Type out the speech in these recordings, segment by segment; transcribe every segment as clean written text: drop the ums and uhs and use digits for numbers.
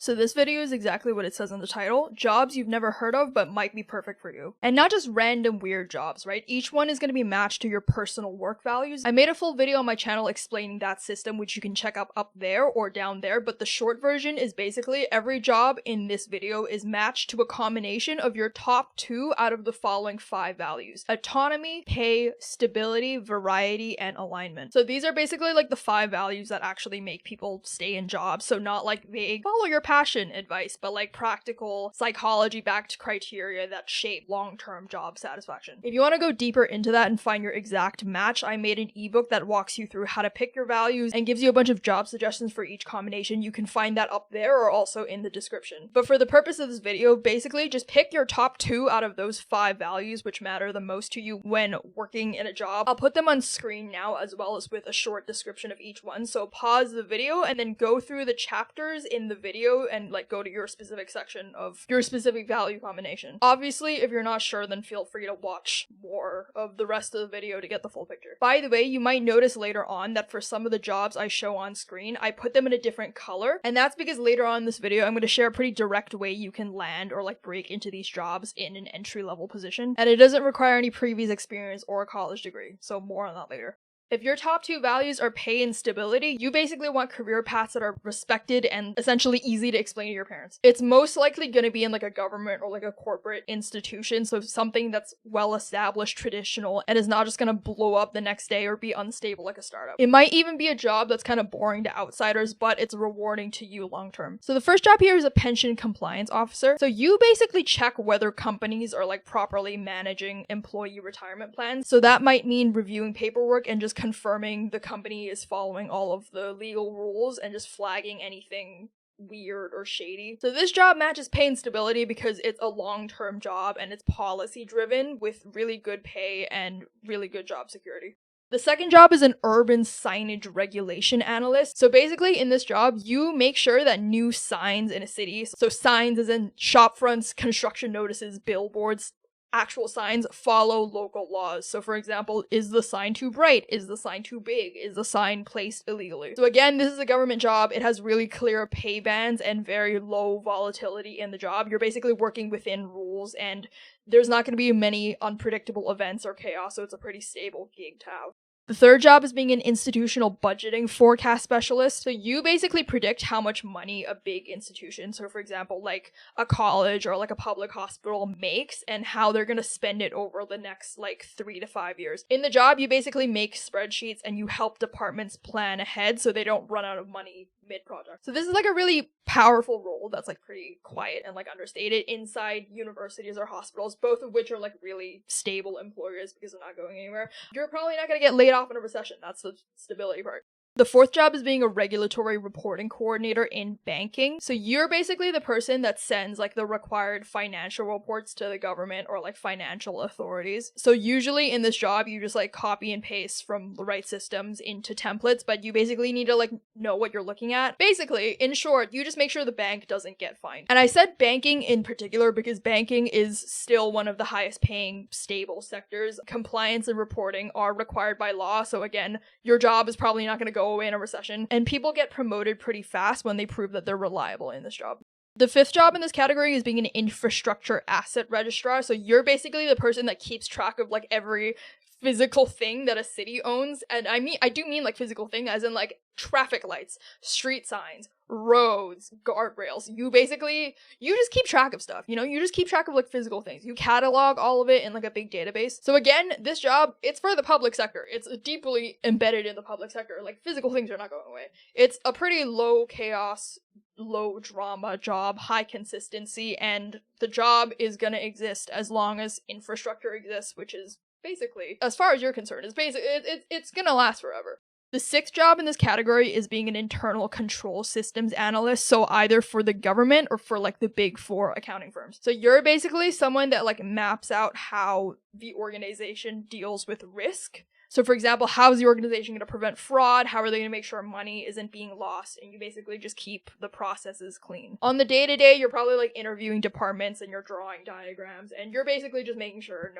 So this video is exactly what it says in the title, jobs you've never heard of but might be perfect for you. And not just random weird jobs, right? Each one is going to be matched to your personal work values. I made a full video on my channel explaining that system, which you can check out up there or down there, but the short version is basically every job in this video is matched to a combination of your top 2 out of the following 5 values: autonomy, pay, stability, variety, and alignment. So these are basically like the 5 values that actually make people stay in jobs. So not like vague follow your passion advice, but like practical psychology-backed criteria that shape long-term job satisfaction. If you want to go deeper into that and find your exact match, I made an ebook that walks you through how to pick your values and gives you a bunch of job suggestions for each combination. You can find that up there or also in the description. But for the purpose of this video, basically just pick your top 2 out of those 5 values which matter the most to you when working in a job. I'll put them on screen now as well as with a short description of each one. So pause the video and then go through the chapters in the video and like go to your specific section of your specific value combination. Obviously, if you're not sure, then feel free to watch more of the rest of the video to get the full picture. By the way, you might notice later on that for some of the jobs I show on screen, I put them in a different color, and that's because later on in this video, I'm going to share a pretty direct way you can land or like break into these jobs in an entry-level position, and it doesn't require any previous experience or a college degree, so more on that later. If your top 2 values are pay and stability, you basically want career paths that are respected and essentially easy to explain to your parents. It's most likely going to be in like a government or like a corporate institution, so something that's well established, traditional, and is not just going to blow up the next day or be unstable like a startup. It might even be a job that's kind of boring to outsiders, but it's rewarding to you long term. So the first job here is a pension compliance officer. So you basically check whether companies are like properly managing employee retirement plans. So that might mean reviewing paperwork and just confirming the company is following all of the legal rules and just flagging anything weird or shady. So this job matches pay and stability because it's a long-term job and it's policy driven with really good pay and really good job security. The second job is an urban signage regulation analyst. So basically in this job, you make sure that new signs in a city, so signs as in shop fronts, construction notices, billboards, actual signs follow local laws. So for example, is the sign too bright? Is the sign too big? Is the sign placed illegally? So again, this is a government job. It has really clear pay bands and very low volatility in the job. You're basically working within rules and there's not going to be many unpredictable events or chaos, so it's a pretty stable gig to have. The third job is being an institutional budgeting forecast specialist. So you basically predict how much money a big institution, so for example, like a college or like a public hospital makes and how they're going to spend it over the next like 3 to 5 years. In the job, you basically make spreadsheets and you help departments plan ahead so they don't run out of money mid-project. So this is like a really powerful role that's like pretty quiet and like understated inside universities or hospitals, both of which are like really stable employers because they're not going anywhere. You're probably not going to get laid off in a recession. That's the stability part. The fourth job is being a regulatory reporting coordinator in banking. So you're basically the person that sends like the required financial reports to the government or like financial authorities. So usually in this job, you just like copy and paste from the right systems into templates, but you basically need to like know what you're looking at. Basically, in short, you just make sure the bank doesn't get fined. And I said banking in particular because banking is still one of the highest paying stable sectors. Compliance and reporting are required by law. So again, your job is probably not going to go away in a recession, and people get promoted pretty fast when they prove that they're reliable in this job. The fifth job in this category is being an infrastructure asset registrar. So you're basically the person that keeps track of like every physical thing that a city owns. And I do mean like physical thing as in like traffic lights, street signs, roads, guardrails. You just keep track of stuff, you just keep track of like physical things. You catalog all of it in like a big database. So again, this job, it's for the public sector. It's deeply embedded in the public sector. Like physical things are not going away. It's a pretty low chaos, low drama job, high consistency, and the job is gonna exist as long as infrastructure exists, which is basically, as far as you're concerned, it's gonna last forever. The sixth job in this category is being an internal control systems analyst, so either for the government or for like the big 4 accounting firms. So you're basically someone that like maps out how the organization deals with risk. So for example, how is the organization going to prevent fraud? How are they going to make sure money isn't being lost? And you basically just keep the processes clean. On the day-to-day, you're probably like interviewing departments and you're drawing diagrams and you're basically just making sure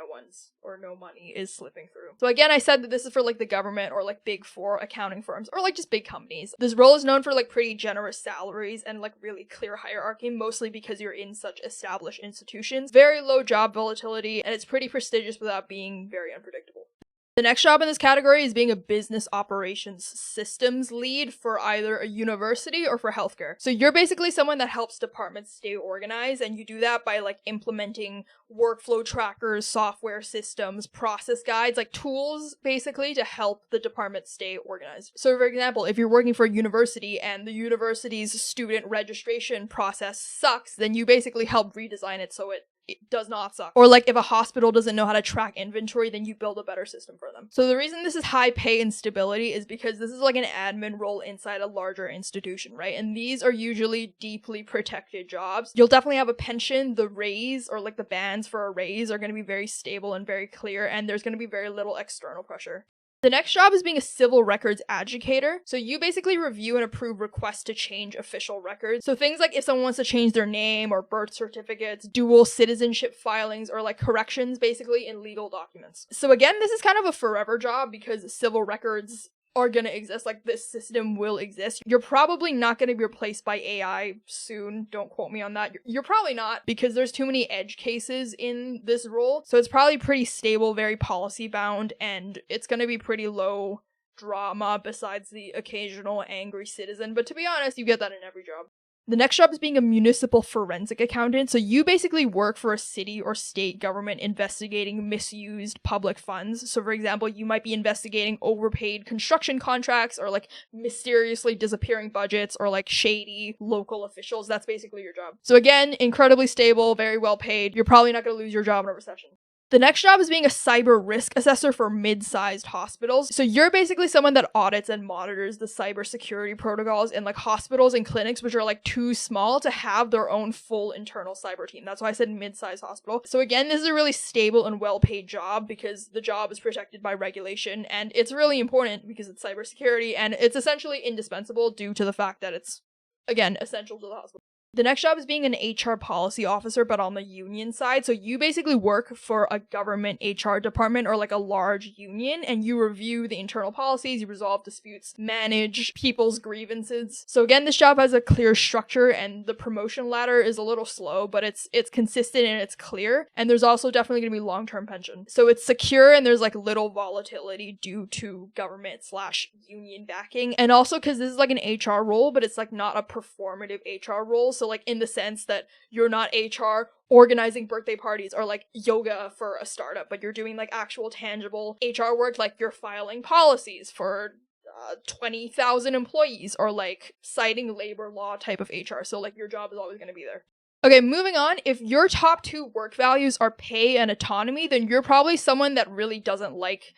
no money is slipping through. So again, I said that this is for like the government or like big four accounting firms or like just big companies. This role is known for like pretty generous salaries and like really clear hierarchy, mostly because you're in such established institutions. Very low job volatility, and it's pretty prestigious without being very unpredictable. The next job in this category is being a business operations systems lead for either a university or for healthcare. So you're basically someone that helps departments stay organized, and you do that by like implementing workflow trackers, software systems, process guides, like tools basically to help the department stay organized. So for example, if you're working for a university and the university's student registration process sucks, then you basically help redesign it so it does not suck. Or like if a hospital doesn't know how to track inventory, then you build a better system for them. So the reason this is high pay and stability is because this is like an admin role inside a larger institution, right? And these are usually deeply protected jobs. You'll definitely have a pension. The raise or like the bands for a raise are going to be very stable and very clear, and there's going to be very little external pressure. The next job is being a civil records adjudicator. So you basically review and approve requests to change official records. So things like if someone wants to change their name or birth certificates, dual citizenship filings, or like corrections basically in legal documents. So again, this is kind of a forever job because civil records are going to exist. Like this system will exist. You're probably not going to be replaced by AI soon. Don't quote me on that. You're probably not, because there's too many edge cases in this role. So it's probably pretty stable, very policy bound, and it's going to be pretty low drama besides the occasional angry citizen. But to be honest, you get that in every job. The next job is being a municipal forensic accountant. So you basically work for a city or state government investigating misused public funds. So for example, you might be investigating overpaid construction contracts or like mysteriously disappearing budgets or like shady local officials. That's basically your job. So again, incredibly stable, very well paid. You're probably not going to lose your job in a recession. The next job is being a cyber risk assessor for mid-sized hospitals. So you're basically someone that audits and monitors the cybersecurity protocols in like hospitals and clinics, which are like too small to have their own full internal cyber team. That's why I said mid-sized hospital. So again, this is a really stable and well-paid job because the job is protected by regulation, and it's really important because it's cybersecurity, and it's essentially indispensable due to the fact that it's, again, essential to the hospital. The next job is being an HR policy officer, but on the union side. So you basically work for a government HR department or like a large union, and you review the internal policies, you resolve disputes, manage people's grievances. So again, this job has a clear structure, and the promotion ladder is a little slow, but it's consistent and it's clear. And there's also definitely going to be long-term pension. So it's secure, and there's like little volatility due to government/union backing. And also because this is like an HR role, but it's like not a performative HR role. So like in the sense that you're not HR organizing birthday parties or like yoga for a startup, but you're doing like actual tangible HR work, like you're filing policies for 20,000 employees or like citing labor law type of HR. So like your job is always going to be there. Okay, moving on. If your top two work values are pay and autonomy, then you're probably someone that really doesn't like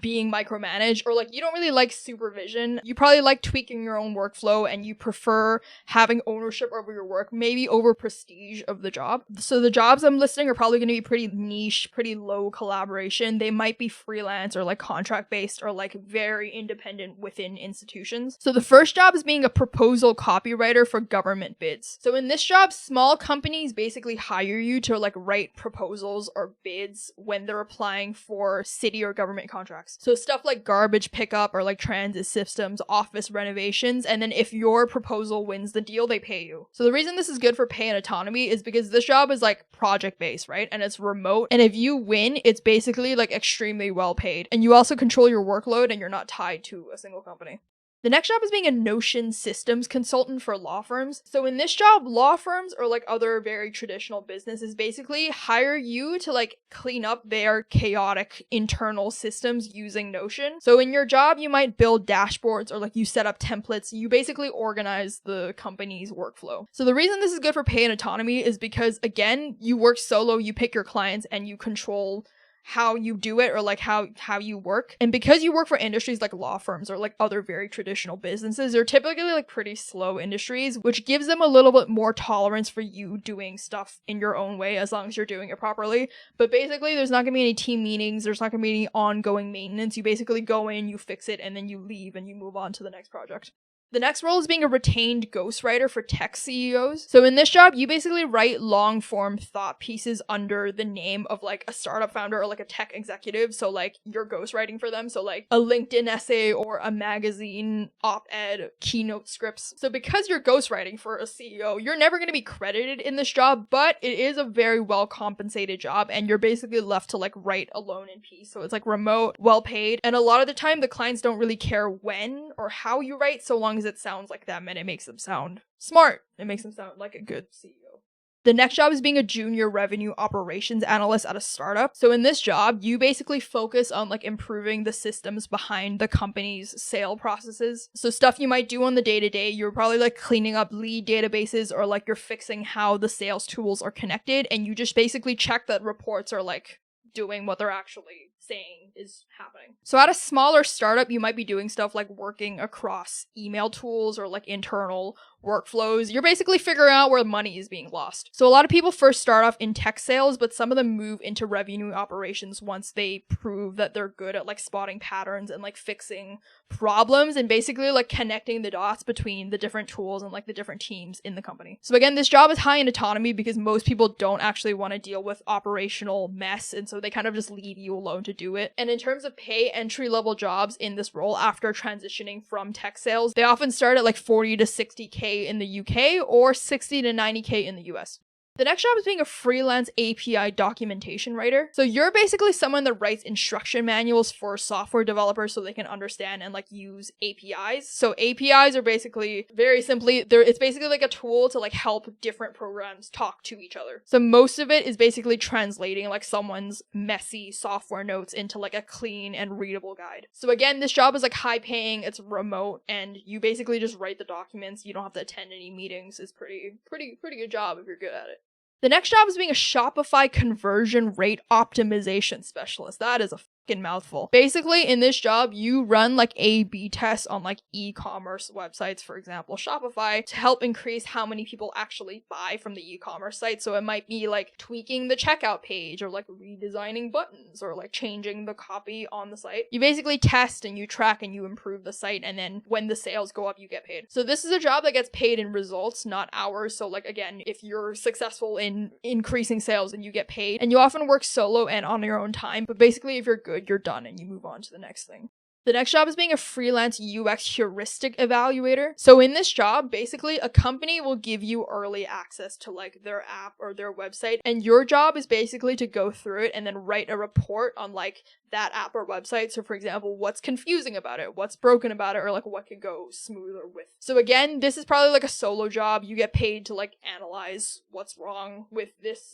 being micromanaged, or like you don't really like supervision. You probably like tweaking your own workflow, and you prefer having ownership over your work, maybe over prestige of the job. So the jobs I'm listing are probably going to be pretty niche, pretty low collaboration. They might be freelance or like contract based or like very independent within institutions. So the first job is being a proposal copywriter for government bids. So in this job, small companies basically hire you to like write proposals or bids when they're applying for city or government contracts. So stuff like garbage pickup or like transit systems, office renovations, and then if your proposal wins the deal, they pay you. So the reason this is good for pay and autonomy is because this job is like project based, right? And it's remote. And if you win, it's basically like extremely well paid. And you also control your workload, and you're not tied to a single company. The next job is being a Notion systems consultant for law firms. So in this job, law firms or like other very traditional businesses basically hire you to like clean up their chaotic internal systems using Notion. So in your job, you might build dashboards or like you set up templates. You basically organize the company's workflow. So the reason this is good for pay and autonomy is because, again, you work solo, you pick your clients, and you control how you do it or like how you work. And because you work for industries like law firms or like other very traditional businesses, they're typically like pretty slow industries, which gives them a little bit more tolerance for you doing stuff in your own way as long as you're doing it properly. But basically there's not gonna be any team meetings, there's not gonna be any ongoing maintenance. You basically go in, you fix it, and then you leave and you move on to the next project. The next role is being a retained ghostwriter for tech CEOs. So in this job, you basically write long form thought pieces under the name of like a startup founder or like a tech executive. So like you're ghostwriting for them. So like a LinkedIn essay or a magazine op-ed, keynote scripts. So because you're ghostwriting for a CEO, you're never going to be credited in this job, but it is a very well compensated job and you're basically left to like write alone in peace. So it's like remote, well paid. And a lot of the time the clients don't really care when or how you write so long as it sounds like them and it makes them sound smart. It makes them sound like a good CEO. The next job is being a junior revenue operations analyst at a startup. So in this job, you basically focus on like improving the systems behind the company's sale processes. So stuff you might do on the day-to-day, you're probably like cleaning up lead databases or like you're fixing how the sales tools are connected, and you just basically check that reports are like doing what they're actually saying is happening. So at a smaller startup, you might be doing stuff like working across email tools or like internal workflows. You're basically figuring out where money is being lost. So a lot of people first start off in tech sales, but some of them move into revenue operations once they prove that they're good at like spotting patterns and like fixing problems and basically like connecting the dots between the different tools and like the different teams in the company. So again, this job is high in autonomy because most people don't actually want to deal with operational mess, and so they kind of just leave you alone to do it. And in terms of pay, entry-level jobs in this role after transitioning from tech sales, they often start at like 40 to 60K in the UK or 60 to 90K in the US. The next job is being a freelance API documentation writer. So you're basically someone that writes instruction manuals for software developers so they can understand and like use APIs. So APIs are basically, very simply, it's basically like a tool to like help different programs talk to each other. So most of it is basically translating like someone's messy software notes into like a clean and readable guide. So again, this job is like high paying, it's remote, and you basically just write the documents. You don't have to attend any meetings. It's pretty good job if you're good at it. The next job is being a Shopify conversion rate optimization specialist. That is a fucking mouthful. Basically, in this job, you run like A/B tests on like e-commerce websites, for example, Shopify, to help increase how many people actually buy from the e-commerce site. So it might be like tweaking the checkout page or like redesigning buttons or like changing the copy on the site. You basically test and you track and you improve the site, and then when the sales go up, you get paid. So this is a job that gets paid in results, not hours. So like again, if you're successful in increasing sales, and you get paid, and you often work solo and on your own time, but basically if you're good, you're done and you move on to the next thing. The next job is being a freelance UX heuristic evaluator. So in this job, basically a company will give you early access to like their app or their website, and your job is basically to go through it and then write a report on like that app or website. So for example, what's confusing about it, what's broken about it, or like what could go smoother with. So again, this is probably like a solo job. You get paid to like analyze what's wrong with this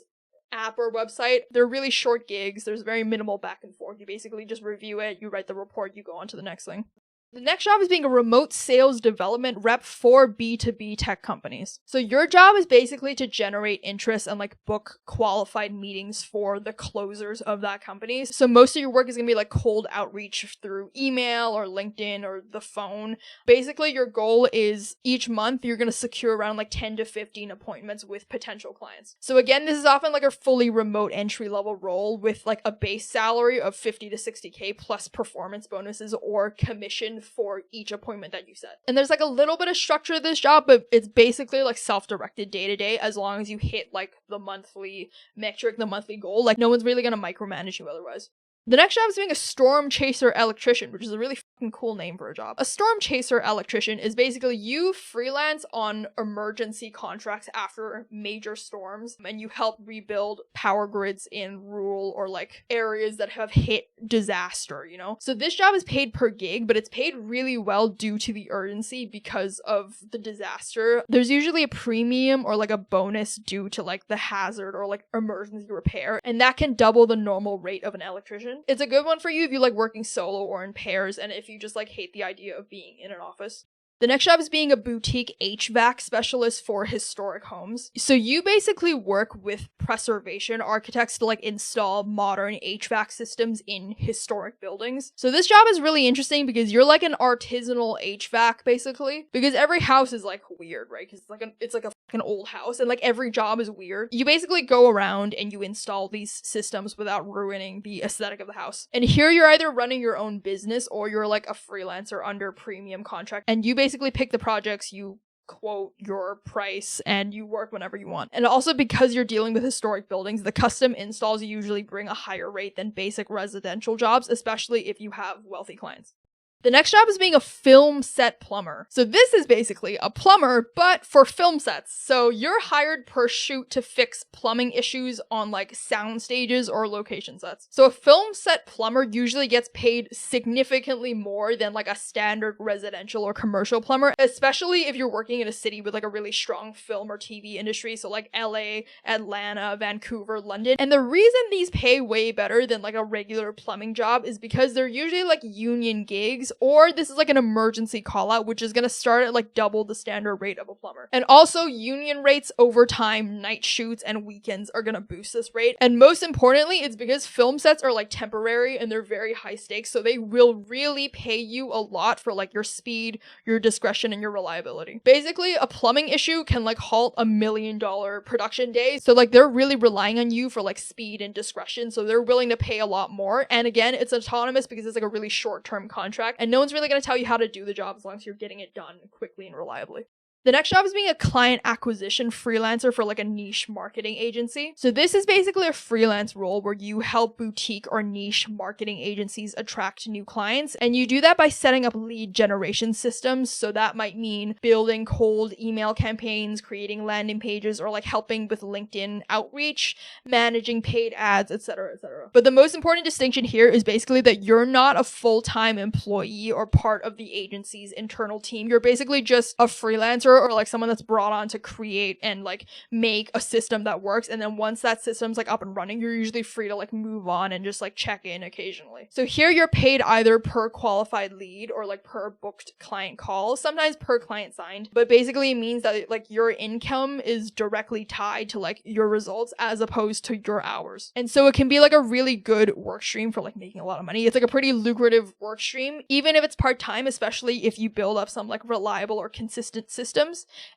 app or website. They're really short gigs. There's very minimal back and forth. You basically just review it, you write the report, you go on to the next thing. The next job is being a remote sales development rep for B2B tech companies. So your job is basically to generate interest and like book qualified meetings for the closers of that company. So most of your work is going to be like cold outreach through email or LinkedIn or the phone. Basically, your goal is each month you're going to secure around like 10 to 15 appointments with potential clients. So again, this is often like a fully remote entry level role with like a base salary of 50 to 60K plus performance bonuses or commission for each appointment that you set. And there's like a little bit of structure to this job, but it's basically like self-directed day to day as long as you hit like the monthly metric, the monthly goal. Like no one's really going to micromanage you otherwise. The next job is being a storm chaser electrician, which is a really fucking cool name for a job. A storm chaser electrician is basically you freelance on emergency contracts after major storms, and you help rebuild power grids in rural or like areas that have hit disaster, you know? So this job is paid per gig, but it's paid really well due to the urgency because of the disaster. There's usually a premium or like a bonus due to like the hazard or like emergency repair, and that can double the normal rate of an electrician. It's a good one for you if you like working solo or in pairs, and if you just like hate the idea of being in an office. The next job is being a boutique HVAC specialist for historic homes. So you basically work with preservation architects to like install modern HVAC systems in historic buildings. So this job is really interesting because you're like an artisanal HVAC basically, because every house is like weird, right? Because it's like a fucking old house and like every job is weird. You basically go around and you install these systems without ruining the aesthetic of the house. And here you're either running your own business or you're like a freelancer under premium contract, and you basically pick the projects, you quote your price, and you work whenever you want. And also because you're dealing with historic buildings, the custom installs usually bring a higher rate than basic residential jobs, especially if you have wealthy clients. The next job is being a film set plumber. So this is basically a plumber, but for film sets. So you're hired per shoot to fix plumbing issues on like sound stages or location sets. So a film set plumber usually gets paid significantly more than like a standard residential or commercial plumber, especially if you're working in a city with like a really strong film or TV industry. So like LA, Atlanta, Vancouver, London. And the reason these pay way better than like a regular plumbing job is because they're usually like union gigs, or this is like an emergency call out, which is going to start at like double the standard rate of a plumber. And also union rates, overtime, night shoots, and weekends are going to boost this rate. And most importantly, it's because film sets are like temporary and they're very high stakes. So they will really pay you a lot for like your speed, your discretion, and your reliability. Basically, a plumbing issue can like halt $1 million production day. So like they're really relying on you for like speed and discretion. So they're willing to pay a lot more. And again, it's autonomous because it's like a really short-term contract. And no one's really going to tell you how to do the job as long as you're getting it done quickly and reliably. The next job is being a client acquisition freelancer for like a niche marketing agency. So this is basically a freelance role where you help boutique or niche marketing agencies attract new clients. And you do that by setting up lead generation systems. So that might mean building cold email campaigns, creating landing pages, or like helping with LinkedIn outreach, managing paid ads, etc., etc. But the most important distinction here is basically that you're not a full-time employee or part of the agency's internal team. You're basically just a freelancer or like someone that's brought on to create and like make a system that works. And then once that system's like up and running, you're usually free to like move on and just like check in occasionally. So here you're paid either per qualified lead or like per booked client call, sometimes per client signed. But basically it means that like your income is directly tied to like your results as opposed to your hours. And so it can be like a really good work stream for like making a lot of money. It's like a pretty lucrative work stream, even if it's part-time, especially if you build up some like reliable or consistent system.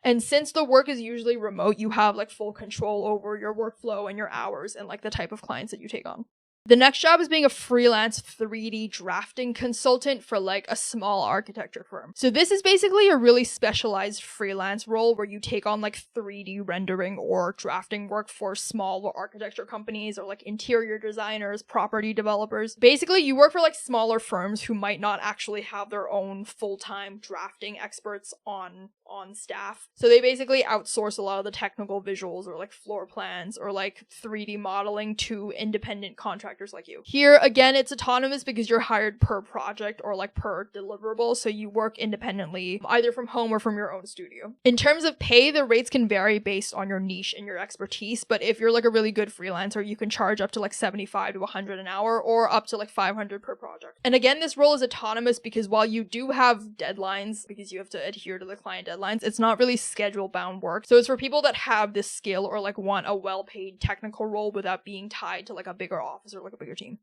And since the work is usually remote, you have like full control over your workflow and your hours and like the type of clients that you take on. The next job is being a freelance 3D drafting consultant for like a small architecture firm. So this is basically a really specialized freelance role where you take on like 3D rendering or drafting work for small architecture companies or like interior designers, property developers. Basically, you work for like smaller firms who might not actually have their own full-time drafting experts on staff. So they basically outsource a lot of the technical visuals or like floor plans or like 3D modeling to independent contractors like you. Here, again, it's autonomous because you're hired per project or like per deliverable, so you work independently, either from home or from your own studio. In terms of pay, the rates can vary based on your niche and your expertise, but if you're like a really good freelancer, you can charge up to like 75 to 100 an hour or up to like 500 per project. And again, this role is autonomous because while you do have deadlines, because you have to adhere to the client deadlines, it's not really schedule bound work. So it's for people that have this skill or like want a well-paid technical role without being tied to like a bigger office or like a bigger team.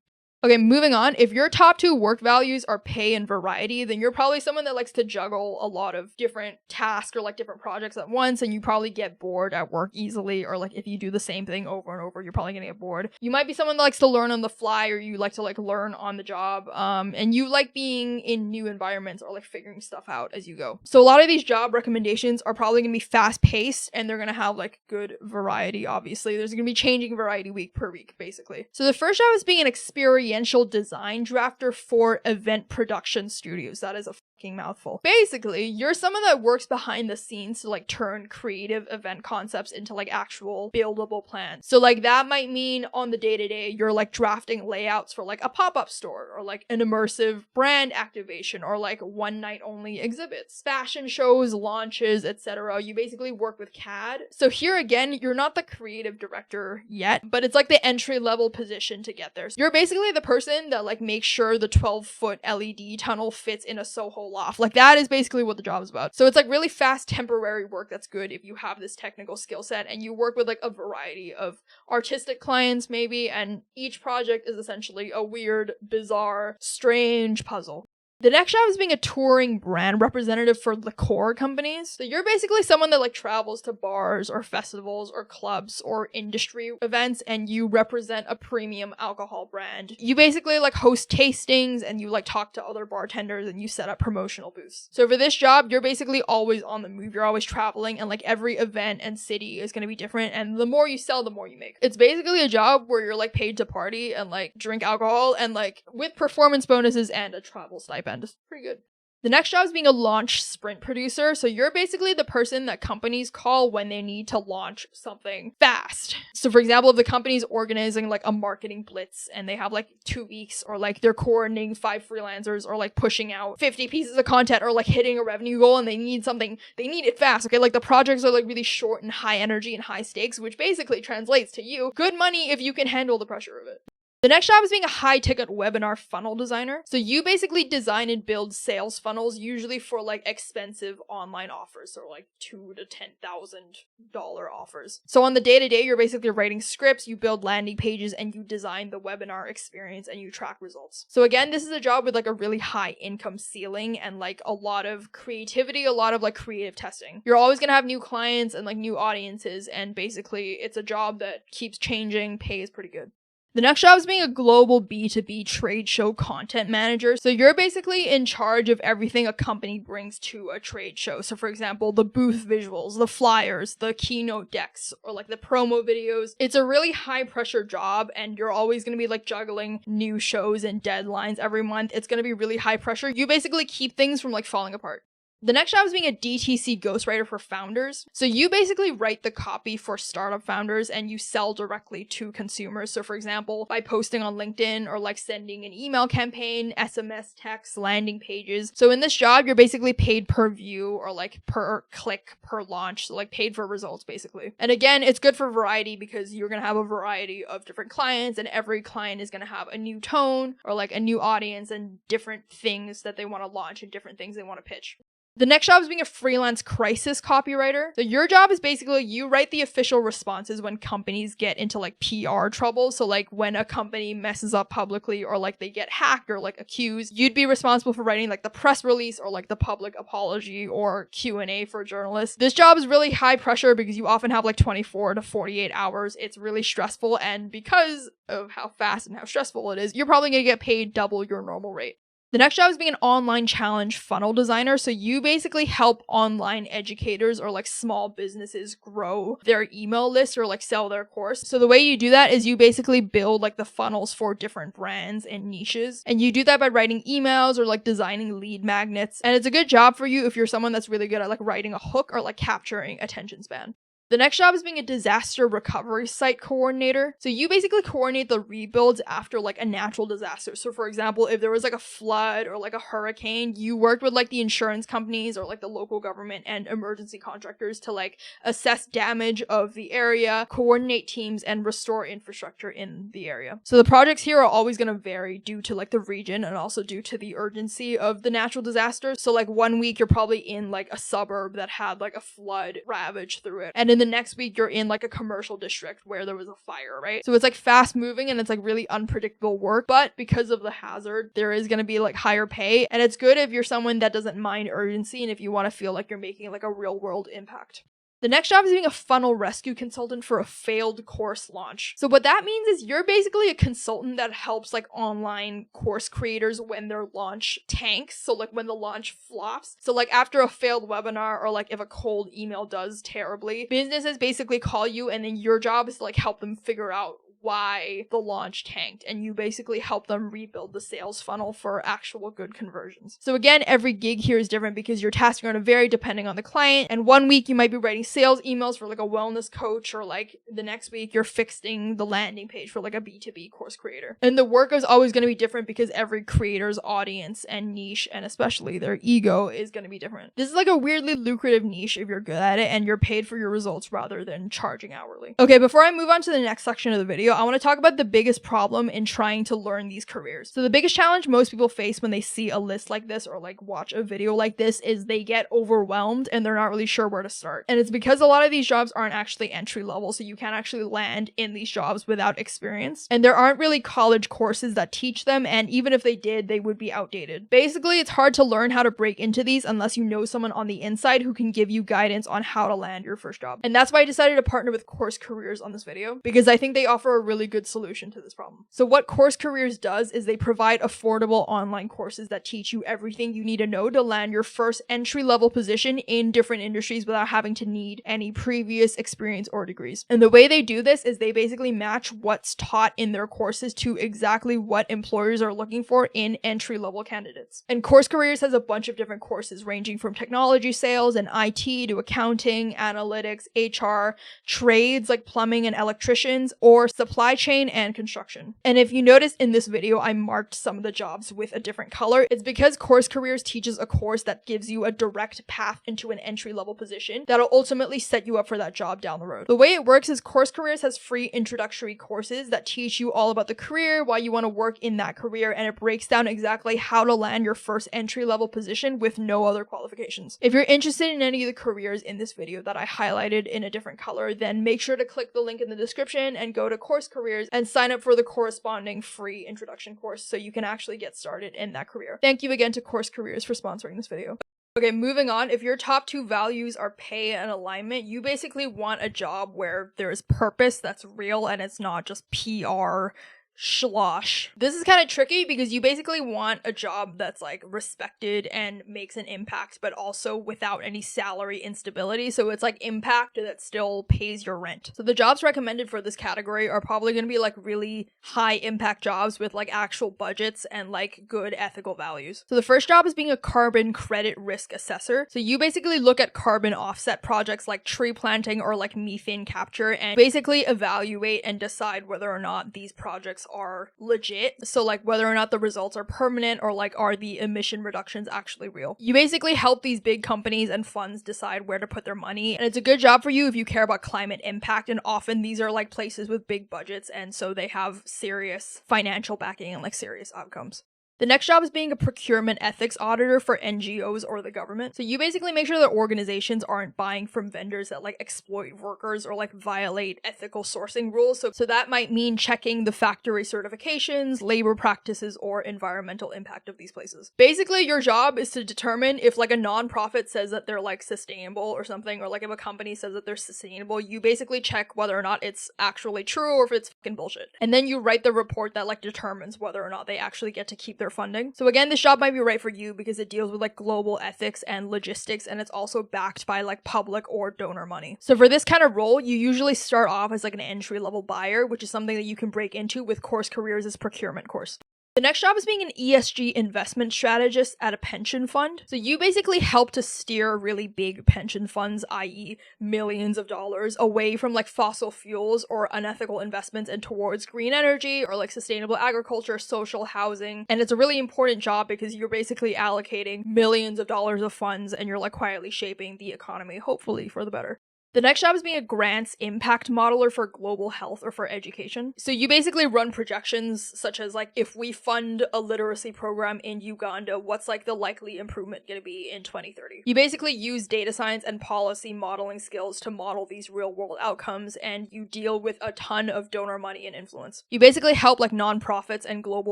Okay, moving on. If your top two work values are pay and variety, then you're probably someone that likes to juggle a lot of different tasks or like different projects at once, and you probably get bored at work easily, or like if you do the same thing over and over, you're probably gonna get bored. You might be someone that likes to learn on the fly, or you like to like learn on the job, and you like being in new environments or like figuring stuff out as you go. So a lot of these job recommendations are probably gonna be fast paced, and they're gonna have like good variety, obviously. There's gonna be changing variety week per week, basically. So the first job is being an experiential design drafter for event production studios. That is a fucking mouthful. Basically, you're someone that works behind the scenes to like turn creative event concepts into like actual buildable plans. So like that might mean on the day-to-day, you're like drafting layouts for like a pop-up store or like an immersive brand activation or like one night only exhibits, fashion shows, launches, etc. You basically work with CAD. So here again, you're not the creative director yet, but it's like the entry-level position to get there. So you're basically the person that like makes sure the 12-foot LED tunnel fits in a Soho pull off. Like that is basically what the job is about. So it's like really fast temporary work that's good if you have this technical skill set and you work with like a variety of artistic clients maybe, and each project is essentially a weird, bizarre, strange puzzle. The next job is being a touring brand representative for liqueur companies. So you're basically someone that like travels to bars or festivals or clubs or industry events and you represent a premium alcohol brand. You basically like host tastings and you like talk to other bartenders and you set up promotional booths. So for this job, you're basically always on the move. You're always traveling and like every event and city is going to be different, and the more you sell, the more you make. It's basically a job where you're like paid to party and like drink alcohol and like with performance bonuses and a travel stipend. It's pretty good. The next job is being a launch sprint producer. So you're basically the person that companies call when they need to launch something fast. So for example, if the company's organizing like a marketing blitz and they have like 2 weeks, or like they're coordinating 5 freelancers, or like pushing out 50 pieces of content, or like hitting a revenue goal and they need something, they need it fast. Okay, like the projects are like really short and high energy and high stakes, which basically translates to you good money if you can handle the pressure of it. The next job is being a high-ticket webinar funnel designer. So you basically design and build sales funnels, usually for like expensive online offers, so like $2,000 to $10,000 offers. So on the day-to-day, you're basically writing scripts, you build landing pages, and you design the webinar experience and you track results. So again, this is a job with like a really high income ceiling and like a lot of creativity, a lot of like creative testing. You're always gonna have new clients and like new audiences, and basically it's a job that keeps changing, pay is pretty good. The next job is being a global B2B trade show content manager. So you're basically in charge of everything a company brings to a trade show. So for example, the booth visuals, the flyers, the keynote decks, or like the promo videos. It's a really high pressure job and you're always going to be like juggling new shows and deadlines every month. It's going to be really high pressure. You basically keep things from like falling apart. The next job is being a DTC ghostwriter for founders. So you basically write the copy for startup founders and you sell directly to consumers. So for example, by posting on LinkedIn or like sending an email campaign, SMS text, landing pages. So in this job, you're basically paid per view or like per click, per launch. So like paid for results basically. And again, it's good for variety because you're going to have a variety of different clients and every client is going to have a new tone or like a new audience and different things that they want to launch and different things they want to pitch. The next job is being a freelance crisis copywriter. So your job is basically you write the official responses when companies get into like PR trouble. So like when a company messes up publicly or like they get hacked or like accused, you'd be responsible for writing like the press release or like the public apology or Q&A for journalists. This job is really high pressure because you often have like 24 to 48 hours. It's really stressful, and because of how fast and how stressful it is, you're probably going to get paid double your normal rate. The next job is being an online challenge funnel designer. So you basically help online educators or like small businesses grow their email list or like sell their course. So the way you do that is you basically build like the funnels for different brands and niches. And you do that by writing emails or like designing lead magnets. And it's a good job for you if you're someone that's really good at like writing a hook or like capturing attention span. The next job is being a disaster recovery site coordinator. So you basically coordinate the rebuilds after like a natural disaster. So for example, if there was like a flood or like a hurricane, you worked with like the insurance companies or like the local government and emergency contractors to like assess damage of the area, coordinate teams, and restore infrastructure in the area. So the projects here are always going to vary due to like the region and also due to the urgency of the natural disaster. So like 1 week you're probably in like a suburb that had like a flood ravage through it, and in the next week you're in like a commercial district where there was a fire, right? So it's like fast moving and it's like really unpredictable work, but because of the hazard, there is going to be like higher pay, and it's good if you're someone that doesn't mind urgency and if you want to feel like you're making like a real world impact. The next job is being a funnel rescue consultant for a failed course launch. So what that means is you're basically a consultant that helps like online course creators when their launch tanks. So like when the launch flops. So like after a failed webinar or like if a cold email does terribly, businesses basically call you, and then your job is to like help them figure out why the launch tanked, and you basically help them rebuild the sales funnel for actual good conversions. So again, every gig here is different because your tasks are going to vary depending on the client, and 1 week you might be writing sales emails for like a wellness coach, or like the next week you're fixing the landing page for like a B2B course creator. And the work is always going to be different because every creator's audience and niche, and especially their ego, is going to be different. This is like a weirdly lucrative niche if you're good at it and you're paid for your results rather than charging hourly. Okay, before I move on to the next section of the video, video, I want to talk about the biggest problem in trying to learn these careers. So the biggest challenge most people face when they see a list like this or like watch a video like this is they get overwhelmed and they're not really sure where to start. And it's because a lot of these jobs aren't actually entry level, so you can't actually land in these jobs without experience. And there aren't really college courses that teach them, and even if they did, they would be outdated. Basically, it's hard to learn how to break into these unless you know someone on the inside who can give you guidance on how to land your first job. And that's why I decided to partner with Course Careers on this video, because I think they offer a really good solution to this problem. So what Course Careers does is they provide affordable online courses that teach you everything you need to know to land your first entry-level position in different industries without having to need any previous experience or degrees. And the way they do this is they basically match what's taught in their courses to exactly what employers are looking for in entry-level candidates. And Course Careers has a bunch of different courses ranging from technology sales and IT to accounting, analytics, HR, trades like plumbing and electricians, or supply chain and construction. And if you notice in this video, I marked some of the jobs with a different color. It's because Course Careers teaches a course that gives you a direct path into an entry-level position that'll ultimately set you up for that job down the road. The way it works is Course Careers has free introductory courses that teach you all about the career, why you want to work in that career, and it breaks down exactly how to land your first entry-level position with no other qualifications. If you're interested in any of the careers in this video that I highlighted in a different color, then make sure to click the link in the description and go to Course Careers and sign up for the corresponding free introduction course so you can actually get started in that career. Thank you again to Course Careers for sponsoring this video. Okay, moving on. If your top two values are pay and alignment, you basically want a job where there's purpose that's real and it's not just PR schlosh. This is kind of tricky because you basically want a job that's like respected and makes an impact, but also without any salary instability. So it's like impact that still pays your rent. So the jobs recommended for this category are probably going to be like really high impact jobs with like actual budgets and like good ethical values. So the first job is being a carbon credit risk assessor. So you basically look at carbon offset projects like tree planting or like methane capture and basically evaluate and decide whether or not these projects are legit. So like whether or not the results are permanent or like are the emission reductions actually real. You basically help these big companies and funds decide where to put their money, and it's a good job for you if you care about climate impact, and often these are like places with big budgets and so they have serious financial backing and like serious outcomes. The next job is being a procurement ethics auditor for NGOs or the government. So you basically make sure that organizations aren't buying from vendors that like exploit workers or like violate ethical sourcing rules. So that might mean checking the factory certifications, labor practices, or environmental impact of these places. Basically, your job is to determine if like a nonprofit says that they're like sustainable or something, or like if a company says that they're sustainable, you basically check whether or not it's actually true or if it's fucking bullshit. And then you write the report that like determines whether or not they actually get to keep their funding. So again, this job might be right for you because it deals with like global ethics and logistics, and it's also backed by like public or donor money. So for this kind of role, you usually start off as like an entry-level buyer, which is something that you can break into with Course Careers' procurement course. The next job is being an ESG investment strategist at a pension fund. So you basically help to steer really big pension funds, i.e. millions of dollars, away from like fossil fuels or unethical investments and towards green energy or like sustainable agriculture, social housing. And it's a really important job because you're basically allocating millions of dollars of funds and you're like quietly shaping the economy, hopefully for the better. The next job is being a grants impact modeler for global health or for education. So you basically run projections such as like, if we fund a literacy program in Uganda, what's like the likely improvement going to be in 2030? You basically use data science and policy modeling skills to model these real world outcomes, and you deal with a ton of donor money and influence. You basically help like nonprofits and global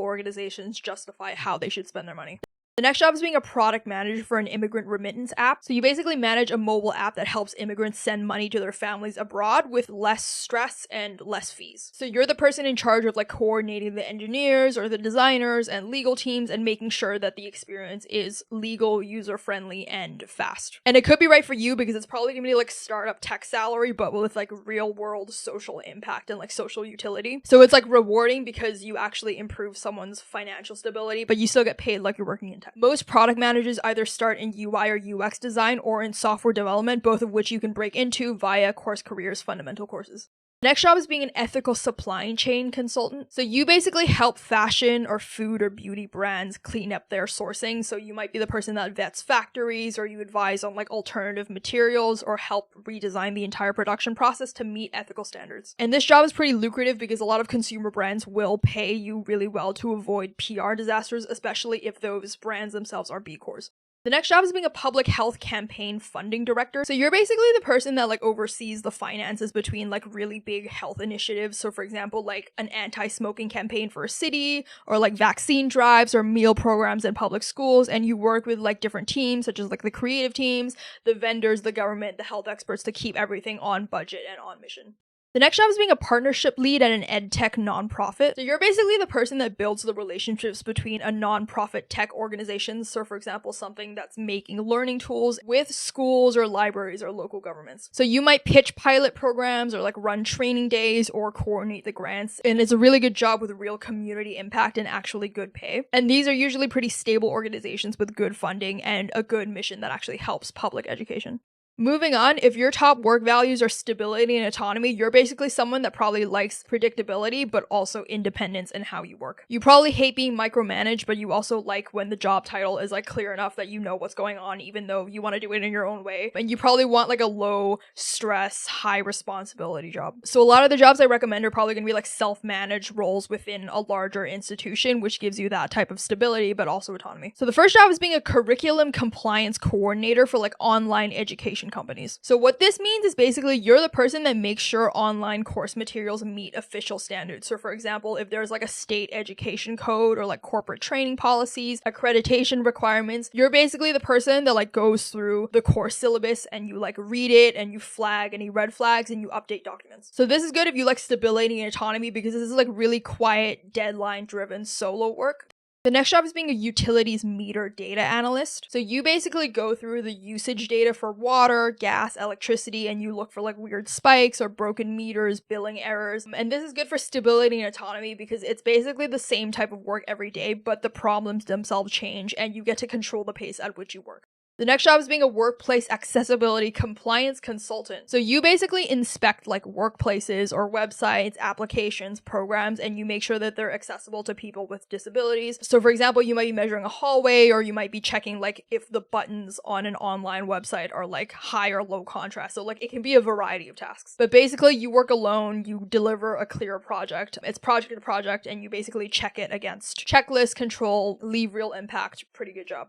organizations justify how they should spend their money. The next job is being a product manager for an immigrant remittance app. So you basically manage a mobile app that helps immigrants send money to their families abroad with less stress and less fees. So you're the person in charge of like coordinating the engineers or the designers and legal teams and making sure that the experience is legal, user-friendly, and fast. And it could be right for you because it's probably gonna be like startup tech salary, but with like real world social impact and like social utility. So it's like rewarding because you actually improve someone's financial stability, but you still get paid like you're working in tech. Most product managers either start in UI or UX design or in software development, both of which you can break into via Course Careers fundamental courses. Next job is being an ethical supply chain consultant. So you basically help fashion or food or beauty brands clean up their sourcing. So you might be the person that vets factories, or you advise on like alternative materials, or help redesign the entire production process to meet ethical standards. And this job is pretty lucrative because a lot of consumer brands will pay you really well to avoid PR disasters, especially if those brands themselves are B Corps. The next job is being a public health campaign funding director. So you're basically the person that like oversees the finances between like really big health initiatives. So for example, like an anti-smoking campaign for a city, or like vaccine drives or meal programs in public schools. And you work with like different teams, such as like the creative teams, the vendors, the government, the health experts, to keep everything on budget and on mission. The next job is being a partnership lead at an ed tech nonprofit. So you're basically the person that builds the relationships between a nonprofit tech organization. So for example, something that's making learning tools with schools or libraries or local governments. So you might pitch pilot programs, or like run training days, or coordinate the grants. And it's a really good job with real community impact and actually good pay. And these are usually pretty stable organizations with good funding and a good mission that actually helps public education. Moving on, if your top work values are stability and autonomy, you're basically someone that probably likes predictability, but also independence in how you work. You probably hate being micromanaged, but you also like when the job title is like clear enough that you know what's going on, even though you want to do it in your own way. And you probably want like a low stress, high responsibility job. So a lot of the jobs I recommend are probably going to be like self-managed roles within a larger institution, which gives you that type of stability, but also autonomy. So the first job is being a curriculum compliance coordinator for like online education companies. So what this means is basically you're the person that makes sure online course materials meet official standards. So for example, if there's like a state education code, or like corporate training policies, accreditation requirements, you're basically the person that like goes through the course syllabus and you like read it and you flag any red flags and you update documents. So this is good if you like stability and autonomy, because this is like really quiet, deadline driven solo work. The next job is being a utilities meter data analyst. So you basically go through the usage data for water, gas, electricity, and you look for like weird spikes or broken meters, billing errors. And this is good for stability and autonomy because it's basically the same type of work every day, but the problems themselves change and you get to control the pace at which you work. The next job is being a workplace accessibility compliance consultant. So you basically inspect like workplaces or websites, applications, programs, and you make sure that they're accessible to people with disabilities. So for example, you might be measuring a hallway, or you might be checking like if the buttons on an online website are like high or low contrast. So like it can be a variety of tasks. But basically you work alone, you deliver a clear project. It's project to project, and you basically check it against checklist, control, leave real impact. Pretty good job.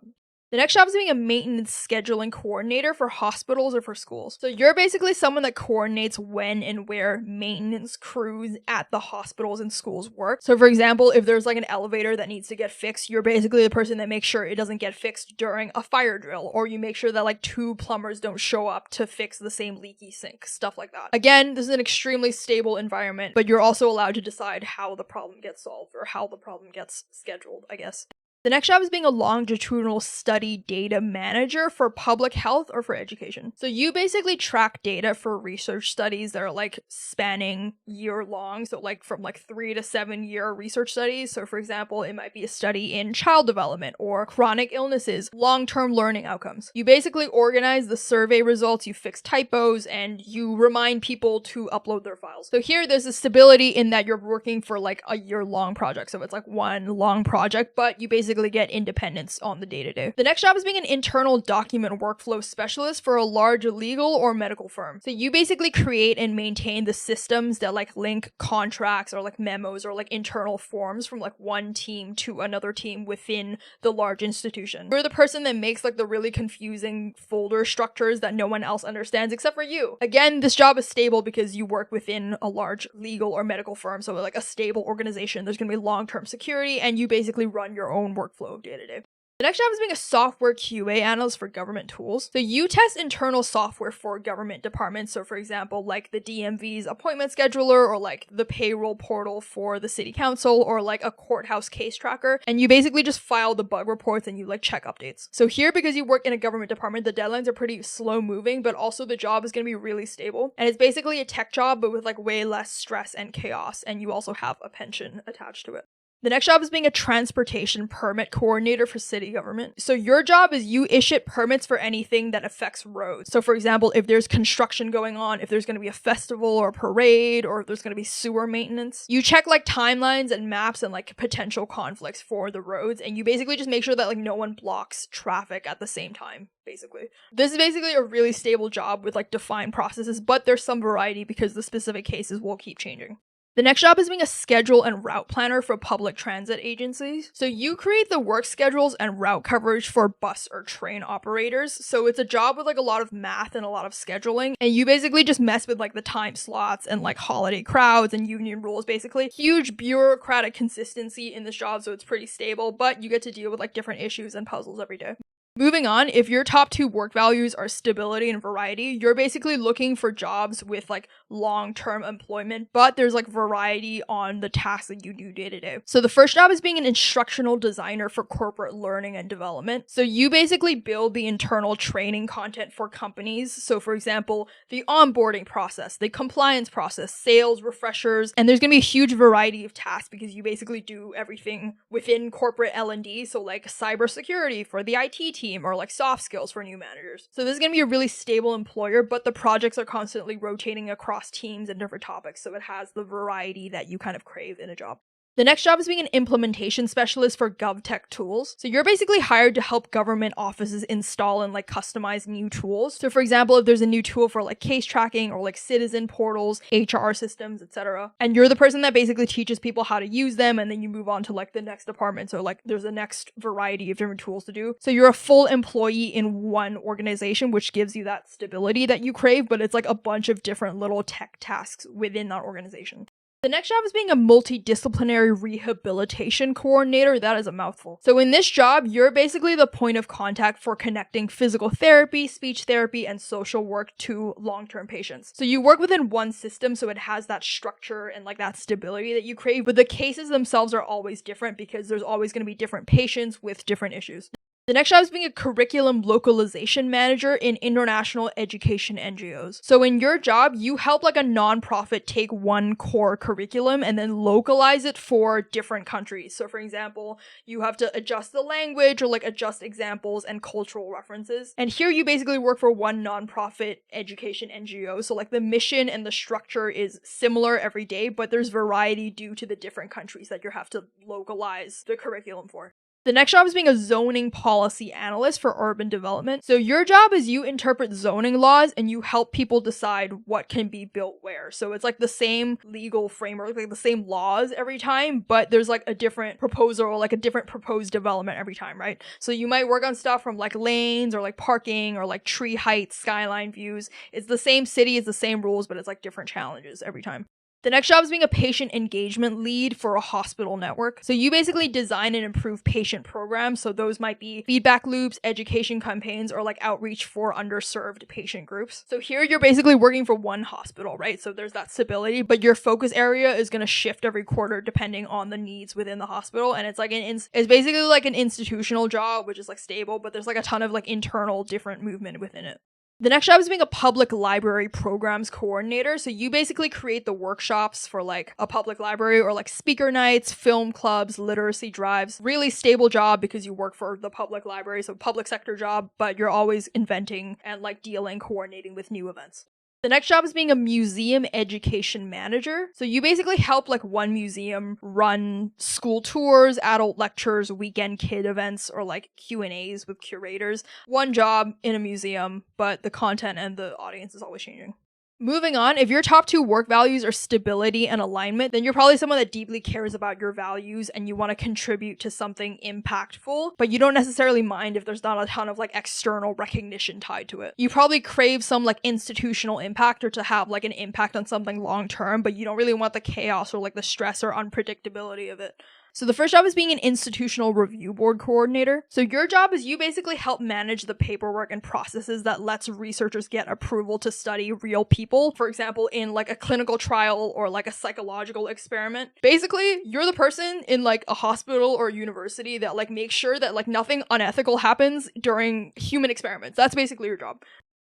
The next job is being a maintenance scheduling coordinator for hospitals or for schools. So you're basically someone that coordinates when and where maintenance crews at the hospitals and schools work. So for example, if there's like an elevator that needs to get fixed, you're basically the person that makes sure it doesn't get fixed during a fire drill, or you make sure that like 2 plumbers don't show up to fix the same leaky sink, stuff like that. Again, this is an extremely stable environment, but you're also allowed to decide how the problem gets solved, or how the problem gets scheduled, I guess. The next job is being a longitudinal study data manager for public health or for education. So you basically track data for research studies that are like spanning year long. So like from like 3 to 7 year research studies. So for example, it might be a study in child development or chronic illnesses, long-term learning outcomes. You basically organize the survey results, you fix typos, and you remind people to upload their files. So here there's a stability in that you're working for like a year-long project. So it's like one long project, but you basically get independence on the day-to-day. The next job is being an internal document workflow specialist for a large legal or medical firm. So you basically create and maintain the systems that like link contracts or like memos or like internal forms from like one team to another team within the large institution. You're the person that makes like the really confusing folder structures that no one else understands except for you. Again, this job is stable because you work within a large legal or medical firm, so like a stable organization. There's going to be long-term security, and you basically run your own workflow day to day. The next job is being a software QA analyst for government tools. So you test internal software for government departments. So for example, like the DMV's appointment scheduler, or like the payroll portal for the city council, or like a courthouse case tracker. And you basically just file the bug reports and you like check updates. So here, because you work in a government department, the deadlines are pretty slow moving, but also the job is going to be really stable. And it's basically a tech job, but with like way less stress and chaos. And you also have a pension attached to it. The next job is being a transportation permit coordinator for city government. So your job is you issue permits for anything that affects roads. So for example, if there's construction going on, if there's going to be a festival or a parade, or if there's going to be sewer maintenance, you check like timelines and maps and like potential conflicts for the roads, and you basically just make sure that like no one blocks traffic at the same time, basically. This is basically a really stable job with like defined processes, but there's some variety because the specific cases will keep changing. The next job is being a schedule and route planner for public transit agencies. So you create the work schedules and route coverage for bus or train operators. So it's a job with like a lot of math and a lot of scheduling. And you basically just mess with like the time slots and like holiday crowds and union rules, basically. Huge bureaucratic consistency in this job, so it's pretty stable, but you get to deal with like different issues and puzzles every day. Moving on, if your top 2 work values are stability and variety, you're basically looking for jobs with like long-term employment, but there's like variety on the tasks that you do day to day. So the first job is being an instructional designer for corporate learning and development. So you basically build the internal training content for companies. So for example, the onboarding process, the compliance process, sales refreshers, and there's going to be a huge variety of tasks because you basically do everything within corporate L&D. So like cybersecurity for the IT team, or like soft skills for new managers. So this is going to be a really stable employer, but the projects are constantly rotating across teams and different topics, so it has the variety that you kind of crave in a job. The next job is being an implementation specialist for GovTech tools. So you're basically hired to help government offices install and like customize new tools. So for example, if there's a new tool for like case tracking or like citizen portals, HR systems, etc. And you're the person that basically teaches people how to use them, and then you move on to like the next department. So like there's a next variety of different tools to do. So you're a full employee in one organization, which gives you that stability that you crave, but it's like a bunch of different little tech tasks within that organization. The next job is being a multidisciplinary rehabilitation coordinator. That is a mouthful. So in this job, you're basically the point of contact for connecting physical therapy, speech therapy, and social work to long-term patients. So you work within one system, so it has that structure and like that stability that you crave, but the cases themselves are always different because there's always going to be different patients with different issues. The next job is being a curriculum localization manager in international education NGOs. So in your job, you help like a nonprofit take one core curriculum and then localize it for different countries. So for example, you have to adjust the language or like adjust examples and cultural references. And here you basically work for one nonprofit education NGO. So like the mission and the structure is similar every day, but there's variety due to the different countries that you have to localize the curriculum for. The next job is being a zoning policy analyst for urban development. So your job is you interpret zoning laws and you help people decide what can be built where. So it's like the same legal framework, like the same laws every time, but there's like a different proposal or like a different proposed development every time, right? So you might work on stuff from like lanes or like parking or like tree heights, skyline views. It's the same city, it's the same rules, but it's like different challenges every time. The next job is being a patient engagement lead for a hospital network. So you basically design and improve patient programs. So those might be feedback loops, education campaigns, or like outreach for underserved patient groups. So here you're basically working for one hospital, right? So there's that stability, but your focus area is going to shift every quarter depending on the needs within the hospital. And it's like it's basically like an institutional job, which is like stable, but there's like a ton of like internal different movement within it. The next job is being a public library programs coordinator. So you basically create the workshops for like a public library or like speaker nights, film clubs, literacy drives. Really stable job because you work for the public library, so public sector job, but you're always inventing and like dealing, coordinating with new events. The next job is being a museum education manager. So you basically help like one museum run school tours, adult lectures, weekend kid events, or like Q&As with curators. One job in a museum, but the content and the audience is always changing. Moving on, if your top 2 work values are stability and alignment, then you're probably someone that deeply cares about your values and you want to contribute to something impactful, but you don't necessarily mind if there's not a ton of like external recognition tied to it. You probably crave some like institutional impact or to have like an impact on something long term, but you don't really want the chaos or like the stress or unpredictability of it. So the first job is being an institutional review board coordinator. So your job is you basically help manage the paperwork and processes that lets researchers get approval to study real people. For example, in like a clinical trial or like a psychological experiment. Basically, you're the person in like a hospital or university that like makes sure that like nothing unethical happens during human experiments. That's basically your job.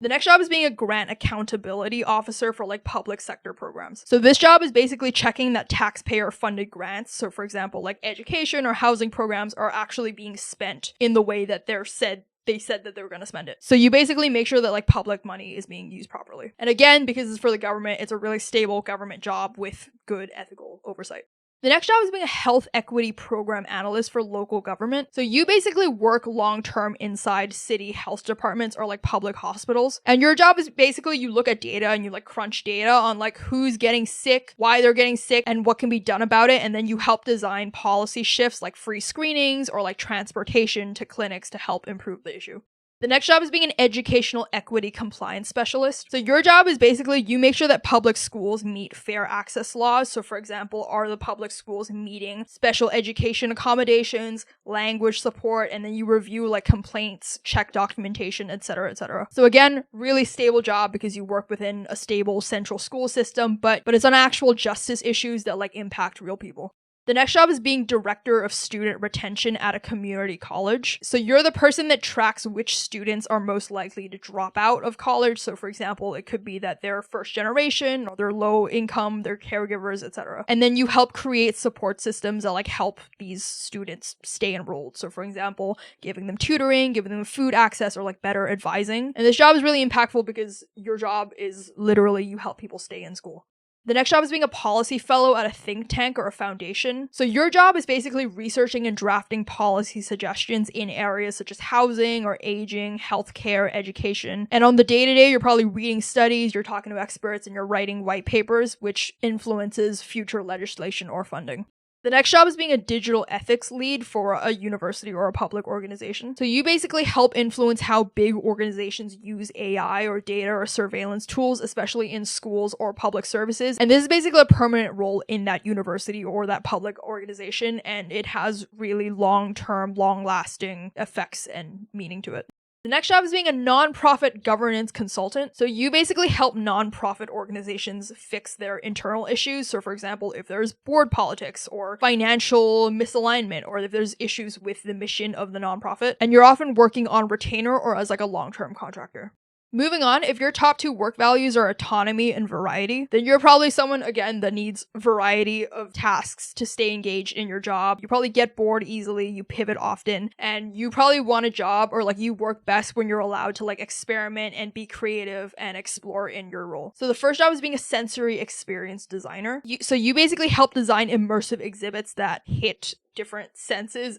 The next job is being a grant accountability officer for like public sector programs. So this job is basically checking that taxpayer funded grants, so for example like education or housing programs, are actually being spent in the way that they said that they were going to spend it. So you basically make sure that like public money is being used properly. And again, because it's for the government, it's a really stable government job with good ethical oversight. The next job is being a health equity program analyst for local government. So you basically work long-term inside city health departments or like public hospitals. And your job is basically you look at data and you like crunch data on like who's getting sick, why they're getting sick, and what can be done about it. And then you help design policy shifts like free screenings or like transportation to clinics to help improve the issue. The next job is being an educational equity compliance specialist. So your job is basically you make sure that public schools meet fair access laws. So for example, are the public schools meeting special education accommodations, language support, and then you review like complaints, check documentation, etc., etc. So again, really stable job because you work within a stable central school system, but it's on actual justice issues that like impact real people. The next job is being director of student retention at a community college. So you're the person that tracks which students are most likely to drop out of college. So for example, it could be that they're first generation or they're low income, they're caregivers, etc. And then you help create support systems that like help these students stay enrolled. So for example, giving them tutoring, giving them food access, or like better advising. And this job is really impactful because your job is literally you help people stay in school. The next job is being a policy fellow at a think tank or a foundation. So your job is basically researching and drafting policy suggestions in areas such as housing or aging, healthcare, education. And on the day-to-day, you're probably reading studies, you're talking to experts, and you're writing white papers, which influences future legislation or funding. The next job is being a digital ethics lead for a university or a public organization. So you basically help influence how big organizations use AI or data or surveillance tools, especially in schools or public services. And this is basically a permanent role in that university or that public organization, and it has really long-term, long-lasting effects and meaning to it. The next job is being a nonprofit governance consultant. So you basically help nonprofit organizations fix their internal issues. So for example, if there's board politics or financial misalignment, or if there's issues with the mission of the nonprofit, and you're often working on retainer or as like a long-term contractor. Moving on, if your top two work values are autonomy and variety, then you're probably someone, again, that needs variety of tasks to stay engaged in your job. You probably get bored easily, you pivot often, and you probably want a job or like you work best when you're allowed to like experiment and be creative and explore in your role. So the first job is being a sensory experience designer. So you basically help design immersive exhibits that hit different senses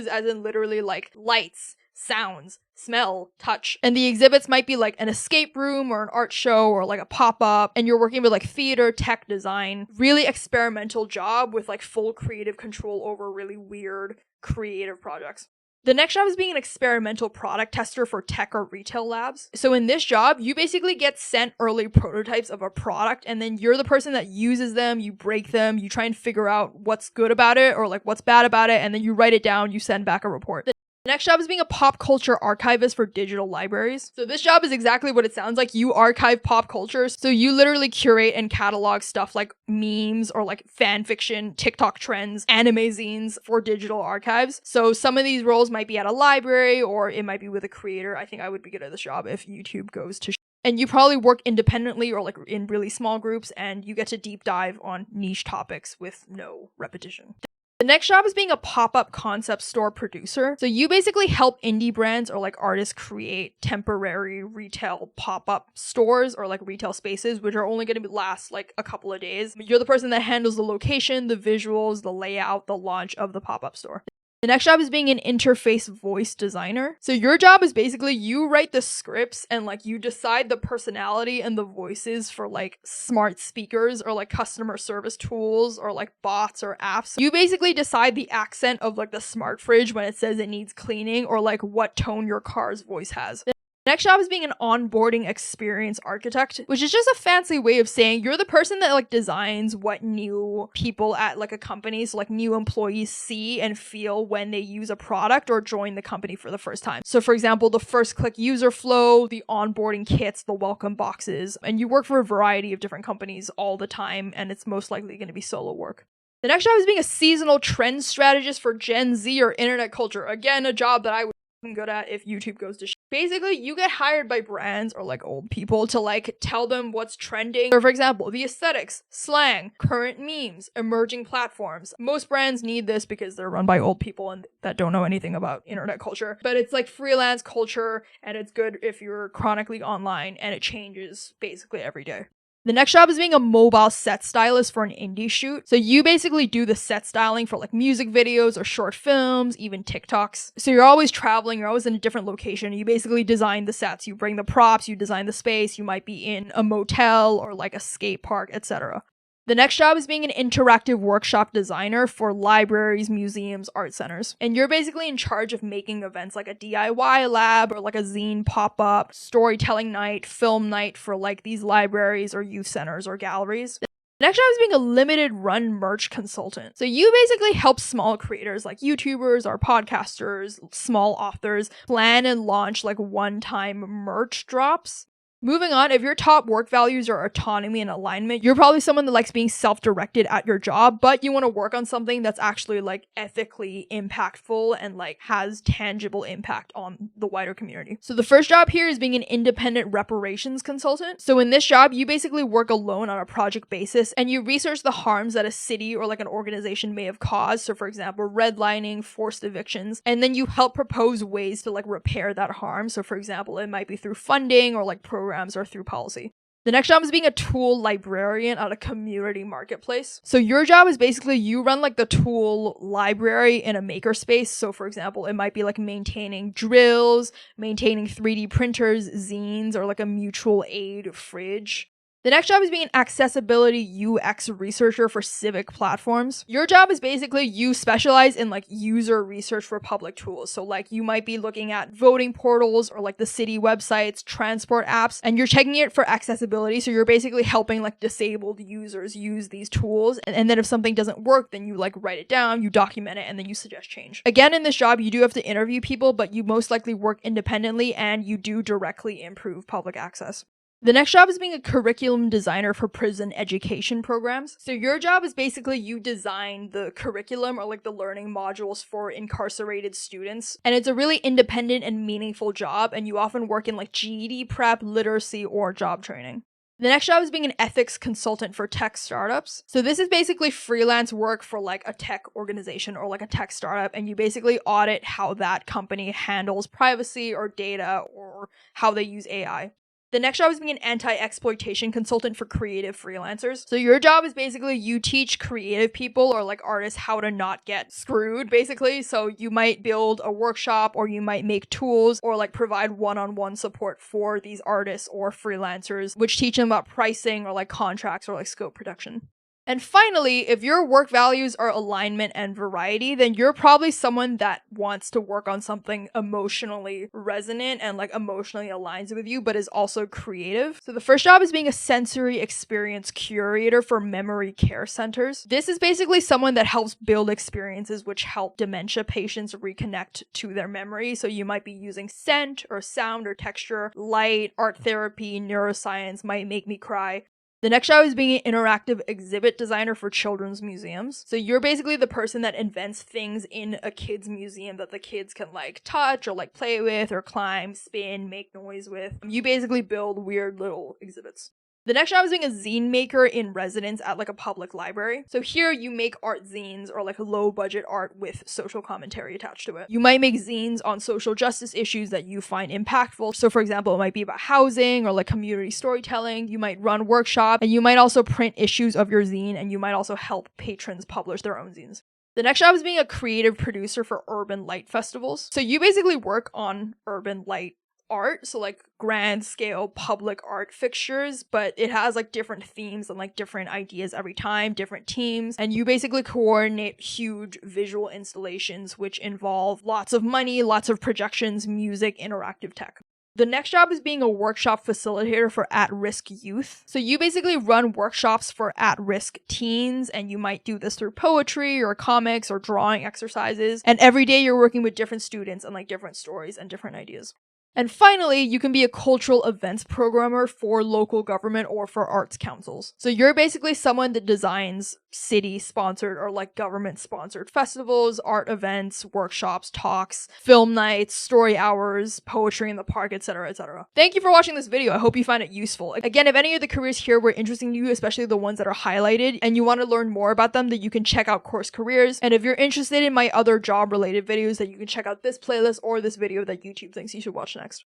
as in literally like lights, sounds, smell, touch. And the exhibits might be like an escape room or an art show or like a pop-up, and you're working with like theater, tech design, really experimental job with like full creative control over really weird creative projects. The next job is being an experimental product tester for tech or retail labs. So in this job, you basically get sent early prototypes of a product, and then you're the person that uses them, you break them, you try and figure out what's good about it or like what's bad about it, and then you write it down, you send back a report. The next job is being a pop culture archivist for digital libraries. So this job is exactly what it sounds like. You archive pop culture. So you literally curate and catalog stuff like memes or like fan fiction, TikTok trends, anime zines for digital archives. So some of these roles might be at a library or it might be with a creator. I think I would be good at this job if YouTube goes to and you probably work independently or like in really small groups, and you get to deep dive on niche topics with no repetition. The next job is being a pop-up concept store producer. So you basically help indie brands or like artists create temporary retail pop-up stores or like retail spaces, which are only going to last like a couple of days. You're the person that handles the location, the visuals, the layout, the launch of the pop-up store. The next job is being an interface voice designer. So your job is basically you write the scripts and like you decide the personality and the voices for like smart speakers or like customer service tools or like bots or apps. You basically decide the accent of like the smart fridge when it says it needs cleaning or like what tone your car's voice has. Next job is being an onboarding experience architect, which is just a fancy way of saying you're the person that like designs what new people at like a company, so like new employees see and feel when they use a product or join the company for the first time. So for example, the first click user flow, the onboarding kits, the welcome boxes, and you work for a variety of different companies all the time, and it's most likely going to be solo work. The next job is being a seasonal trend strategist for Gen Z or internet culture. Again, a job that I would be good at if YouTube goes to shit. Basically, you get hired by brands or like old people to like tell them what's trending. Or for example, the aesthetics, slang, current memes, emerging platforms. Most brands need this because they're run by old people and that don't know anything about internet culture. But it's like freelance culture, and it's good if you're chronically online, and it changes basically every day. The next job is being a mobile set stylist for an indie shoot. So you basically do the set styling for like music videos or short films, even TikToks. So you're always traveling, you're always in a different location. You basically design the sets, you bring the props, you design the space. You might be in a motel or like a skate park, etc. The next job is being an interactive workshop designer for libraries, museums, art centers. And you're basically in charge of making events like a DIY lab or like a zine pop-up, storytelling night, film night for like these libraries or youth centers or galleries. The next job is being a limited run merch consultant. So you basically help small creators like YouTubers or podcasters, small authors, plan and launch like one-time merch drops. Moving on, if your top work values are autonomy and alignment, you're probably someone that likes being self-directed at your job, but you want to work on something that's actually like ethically impactful and like has tangible impact on the wider community. So the first job here is being an independent reparations consultant. So in this job, you basically work alone on a project basis and you research the harms that a city or like an organization may have caused. So for example, redlining, forced evictions, and then you help propose ways to like repair that harm. So for example, it might be through funding or like programs or through policy. The next job is being a tool librarian at a community marketplace. So your job is basically you run like the tool library in a makerspace. So for example, it might be like maintaining drills, maintaining 3D printers, zines, or like a mutual aid fridge. The next job is being an accessibility UX researcher for civic platforms. Your job is basically you specialize in like user research for public tools. So like you might be looking at voting portals or like the city websites, transport apps, and you're checking it for accessibility. So you're basically helping like disabled users use these tools. And then if something doesn't work, then you like write it down, you document it, and then you suggest change. Again, in this job, you do have to interview people, but you most likely work independently and you do directly improve public access. The next job is being a curriculum designer for prison education programs. So your job is basically you design the curriculum or like the learning modules for incarcerated students. And it's a really independent and meaningful job, and you often work in like GED prep, literacy, or job training. The next job is being an ethics consultant for tech startups. So this is basically freelance work for like a tech organization or like a tech startup, and you basically audit how that company handles privacy or data or how they use AI. The next job is being an anti-exploitation consultant for creative freelancers. So your job is basically you teach creative people or like artists how to not get screwed, basically. So you might build a workshop or you might make tools or like provide one-on-one support for these artists or freelancers, which teach them about pricing or like contracts or like scope production. And finally, if your work values are alignment and variety, then you're probably someone that wants to work on something emotionally resonant and like emotionally aligns with you, but is also creative. So the first job is being a sensory experience curator for memory care centers. This is basically someone that helps build experiences which help dementia patients reconnect to their memory. So you might be using scent or sound or texture, light, art therapy, neuroscience, might make me cry. The next job is being an interactive exhibit designer for children's museums. So you're basically the person that invents things in a kid's museum that the kids can like touch or like play with or climb, spin, make noise with. You basically build weird little exhibits. The next job is being a zine maker in residence at like a public library. So here you make art zines or like low budget art with social commentary attached to it. You might make zines on social justice issues that you find impactful. So for example, it might be about housing or like community storytelling. You might run workshops, and you might also print issues of your zine, and you might also help patrons publish their own zines. The next job is being a creative producer for urban light festivals. So you basically work on urban light art, so like grand scale public art fixtures, but it has like different themes and like different ideas every time, different teams, and you basically coordinate huge visual installations which involve lots of money, lots of projections, music, interactive tech. The next job is being a workshop facilitator for at-risk youth. So you basically run workshops for at-risk teens, and you might do this through poetry or comics or drawing exercises, and every day you're working with different students and like different stories and different ideas. And finally, you can be a cultural events programmer for local government or for arts councils. So you're basically someone that designs city-sponsored or like government-sponsored festivals, art events, workshops, talks, film nights, story hours, poetry in the park, etc., etc. Thank you for watching this video. I hope you find it useful. Again, if any of the careers here were interesting to you, especially the ones that are highlighted, and you want to learn more about them, then you can check out Course Careers. And if you're interested in my other job-related videos, then you can check out this playlist or this video that YouTube thinks you should watch next.